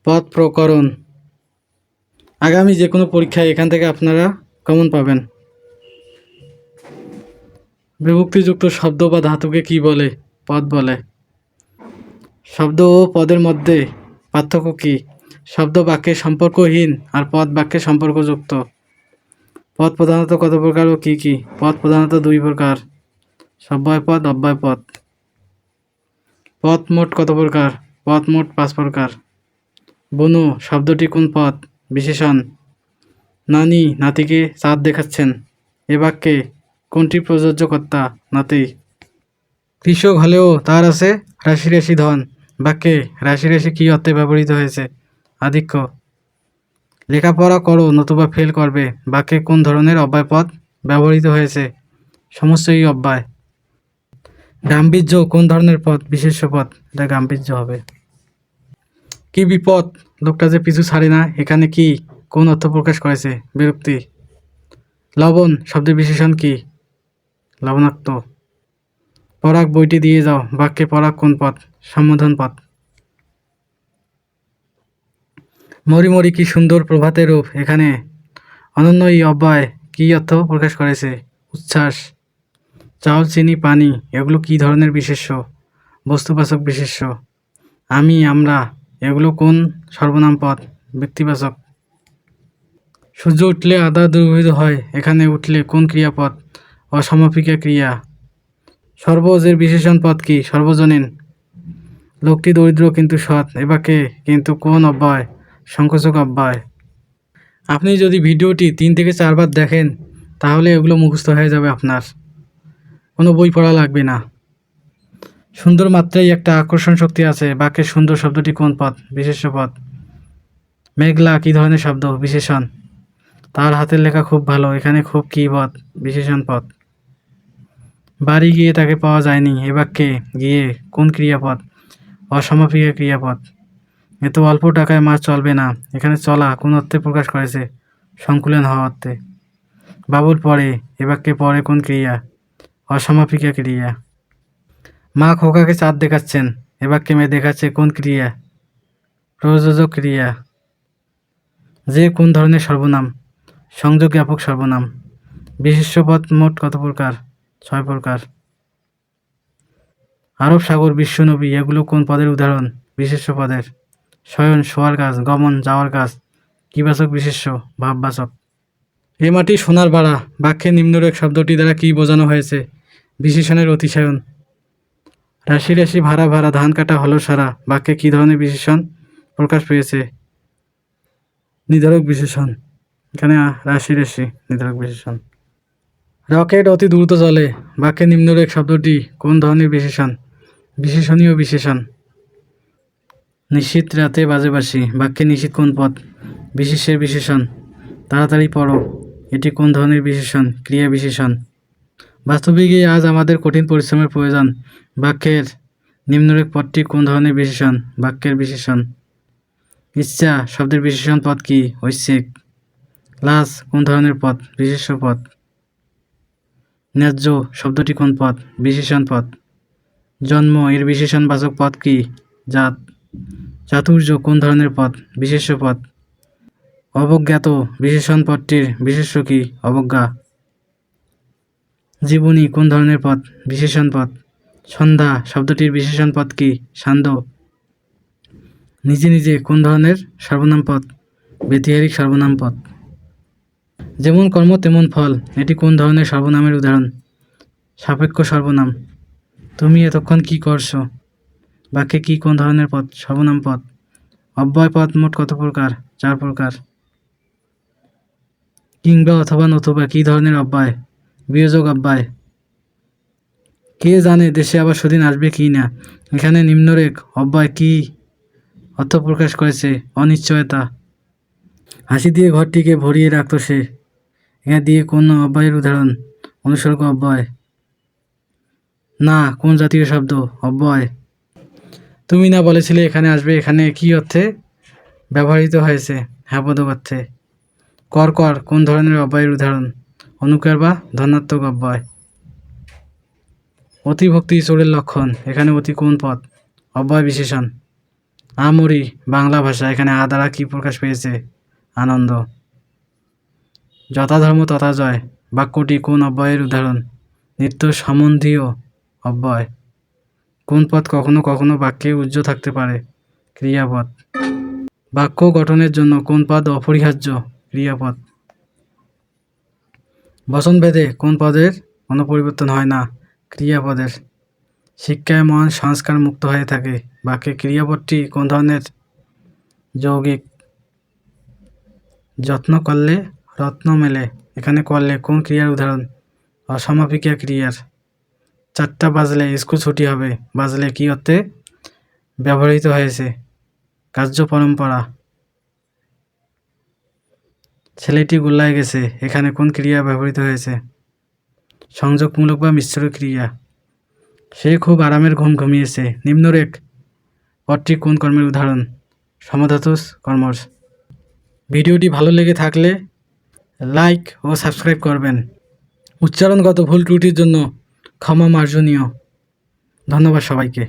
পদ প্রকরণ। আগামী যে কোনো পরীক্ষায় এখান থেকে আপনারা কমন পাবেন। বিভক্তিযুক্ত শব্দ বা ধাতুকে কি বলে? পদ বলে। শব্দ ও পদের মধ্যে পার্থক্য কি? শব্দ বাক্যে সম্পর্কহীন আর পদ বাক্যে সম্পর্কযুক্ত। পদ প্রধানত কত প্রকার ও কি কি? পদ প্রধানত দুই প্রকার, সব্যয় পদ, অব্যয় পদ। পদ মোট কত প্রকার? পদ মোট 5 প্রকার। বনু শব্দটি কোন পদ? বিশেষণ। নানি নাতিকে চাঁদ দেখাচ্ছেন। এ বাক্যে কোনটি প্রযোজ্য কর্তা? নাতি। কৃষক হলেও তার আছে রাশি রাশি ধন। বাক্যে রাশি রাশি কি অর্থে ব্যবহৃত হয়েছে? আধিক্য। লেখাপড়া করো নতুবা ফেল করবে। বাক্যে কোন ধরনের অব্যয় পদ ব্যবহৃত হয়েছে? সমস্তই অব্যয়। গাম্ভীর্য কোন ধরনের পদ? বিশেষ্য পদ। এটা গাম্ভীর্য হবে। কি বিপদ, লোকটা যে পিছু ছাড়ে না, এখানে কি কোন অর্থ প্রকাশ করেছে? বিরক্তি। লবণ শব্দের বিশেষণ কি? লবণাক্ত। পরাগ বইটি দিয়ে যাও। বাক্যে পরাগ কোন পদ? সম্বোধন পদ। মরি মরি কি সুন্দর প্রভাতের রূপ। এখানে অনন্য এই অব্যয় কি অর্থ প্রকাশ করেছে? উচ্ছ্বাস। চাউল চিনি পানি এগুলো কি ধরনের বিশেষ্য? বস্তুবাচক বিশেষ্য। আমি আমরা এগুলো কোন সর্বনাম পদ? ব্যক্তিবাচক। সূর্য উঠলে আদা দুর্ভিদ হয়। এখানে উঠলে কোন ক্রিয়াপদ? অসমাপিকা ক্রিয়া। সর্বজের বিশেষণ পদ কি? সর্বজনীন। লোকটি দরিদ্র কিন্তু সৎ। এবাকে কিন্তু কোন অব্যয়? সংকোচক অব্যয়। আপনি যদি ভিডিওটি 3 থেকে 4 বার দেখেন তাহলে এগুলো মুখস্থ হয়ে যাবে আপনার, কোনো বই পড়া লাগবে না। সুন্দর মাত্রায় একটা আকর্ষণ শক্তি আছে। বাক্যে সুন্দর শব্দটি কোন পদ? বিশেষ্য পদ। মেঘলা কি ধরনের শব্দ? বিশেষণ। তার হাতের লেখা খুব ভালো। এখানে খুব কি পদ? বিশেষণ পদ। বাড়ি গিয়ে তাকে পাওয়া যায়নি। এ বাক্যে গিয়ে কোন ক্রিয়াপদ? অসমাপিকা ক্রিয়াপদ। এত অল্প টাকায় মাছ চলবে না। এখানে চলা কোন অর্থে প্রকাশ করেছে? সংকুলন হওয়া অর্থে। বাবুল পড়ে। এ বাক্যে পড়ে কোন ক্রিয়া? অসমাপিকা ক্রিয়া। মা খোকাকে চাঁদ দেখাচ্ছেন। এ বাক্যে মেয়ে দেখাচ্ছে কোন ক্রিয়া? প্রযোজক ক্রিয়া। যে কোন ধরনের সর্বনাম? সংযোগ জ্ঞাপক সর্বনাম। বিশেষ্য পদ মোট কত প্রকার? 6 প্রকার। আরব সাগর বিশ্বনবী এগুলো কোন পদের উদাহরণ? বিশেষ্য পদের। শয়ন শোয়ার কাজ, গমন যাওয়ার কাজ। কিবাচক বিশেষ্য, ভাববাচক। এ মাটি সোনার বাড়া। বাক্যে নিম্নরেখ শব্দটি দ্বারা কি বোঝানো হয়েছে? বিশেষণের অতিশয়ন। রাশি রাশি ভাড়া ভাড়া ধান কাটা হলো সারা। বাক্যে কি ধরনের বিশেষণ প্রকাশ পেয়েছে? নির্ধারক বিশেষণ। এখানে রাশি রাশি নির্ধারক বিশেষণ। রকেট অতি দ্রুত চলে। বাক্যে নিম্নরেখ শব্দটি কোন ধরনের বিশেষণ? বিশেষণীয় বিশেষণ। নিশীথ রাতে বাজে বাঁশি। বাক্যে নিশীথ কোন পদ? বিশেষ্যের বিশেষণ। তাড়াতাড়ি পড়ো এটি কোন ধরনের বিশেষণ? ক্রিয়া বিশেষণ। বাস্তবিকই আজ আমাদের কঠিন পরিশ্রমের প্রয়োজন। বাক্যের নিম্নরেখ পদটি কোন ধরনের বিশেষণ? বাক্যের বিশেষণ। ইচ্ছা শব্দের বিশেষণ পদ কি? ঐচ্ছিক। লাজ কোন ধরনের পদ? বিশেষ্য পদ। ন্যায্য শব্দটি কোন পদ? বিশেষণ পদ। জন্ম এর বিশেষণবাচক পদ কি? জাত। চাতুর্য কোন ধরনের পদ? বিশেষ্য পদ। অবজ্ঞাত বিশেষণ পদটির বিশেষ্য কি? অবজ্ঞা। জীবনী কোন ধরনের পদ? বিশেষণ পদ। সন্ধ্যা শব্দটির বিশেষণ পদ কি? সান্ধ্য। নিজে নিজে কোন ধরনের সর্বনাম পদ? ব্যতিহারিক সর্বনাম পদ। যেমন কর্ম তেমন ফল এটি কোন ধরনের সর্বনামের উদাহরণ? সাপেক্ষ সর্বনাম। তুমি এতক্ষণ কি করছো? বাক্যে কি কোন ধরনের পদ? সর্বনাম পদ। অব্যয় পদ মোট কত প্রকার? 4 প্রকার। কিংবা অথবা নতুবা কি ধরনের অব্যয়? বিয়োজক অব্যয়। কে জানে দেশে আবার সেদিন আসবে কি না। এখানে নিম্নরেখ অব্যয় কি অর্থ প্রকাশ করেছে? অনিশ্চয়তা। হাসি দিয়ে ঘরটিকে ভরিয়ে রাখত সে। এখানে দিয়ে কোন অব্যয়ের উদাহরণ? অনুসর্গ অব্যয়। না কোন জাতীয় শব্দ? অব্যয়। তুমি না বলেছিলে এখানে আসবে। এখানে কি অর্থে ব্যবহৃত হয়েছে? হ্যাঁ বোধক অর্থে। কর কর কোন ধরনের অব্যয়ের উদাহরণ? অনুকার বা ধনাত্মক অব্যয়। অতিভক্তি চোরের লক্ষণ। এখানে অতি কোন পদ? অব্যয় বিশেষণ। আমরি বাংলা ভাষা, এখানে আ দ্বারা কি প্রকাশ পেয়েছে? আনন্দ। যথা ধর্ম তথা জয় বাক্যটি কোন অব্যয়ের উদাহরণ? নিত্য সম্বন্ধীয় অব্যয়। কোন পদ কখনো কখনো বাক্যে উজ্জ্ব থাকতে পারে? ক্রিয়াপদ। বাক্য গঠনের জন্য কোন পদ অপরিহার্য? ক্রিয়াপদ। বচনভেদে কোন পদের কোনো পরিবর্তন হয় না? ক্রিয়াপদের। শিক্ষায় মন সংস্কার মুক্ত হয়ে থাকে, বাক্যে ক্রিয়াপদটি কোন ধরনের? যৌগিক। যত্ন করলে রত্ন মেলে, এখানে করলে কোন ক্রিয়ার উদাহরণ? অসমাপিকা ক্রিয়ার। 4টা বাজলে স্কুল ছুটি হবে, বাজলে কি অর্থে ব্যবহৃত হয়েছে? কার্য পরম্পরা। ছেলেটি গোল্লায় গেছে, এখানে কোন ক্রিয়া ব্যবহৃত হয়েছে? সংযোগমূলক বা মিশ্র ক্রিয়া। সে খুব আরামের ঘুম ঘুমিয়েছে, নিম্নরেখ পদটি কোন কর্মের উদাহরণ? সমধাতুষ কর্মজ। ভিডিওটি ভালো লেগে থাকলে লাইক ও সাবস্ক্রাইব করবেন। উচ্চারণগত ভুল ত্রুটির জন্য ক্ষমা মার্জনীয়। ধন্যবাদ সবাইকে।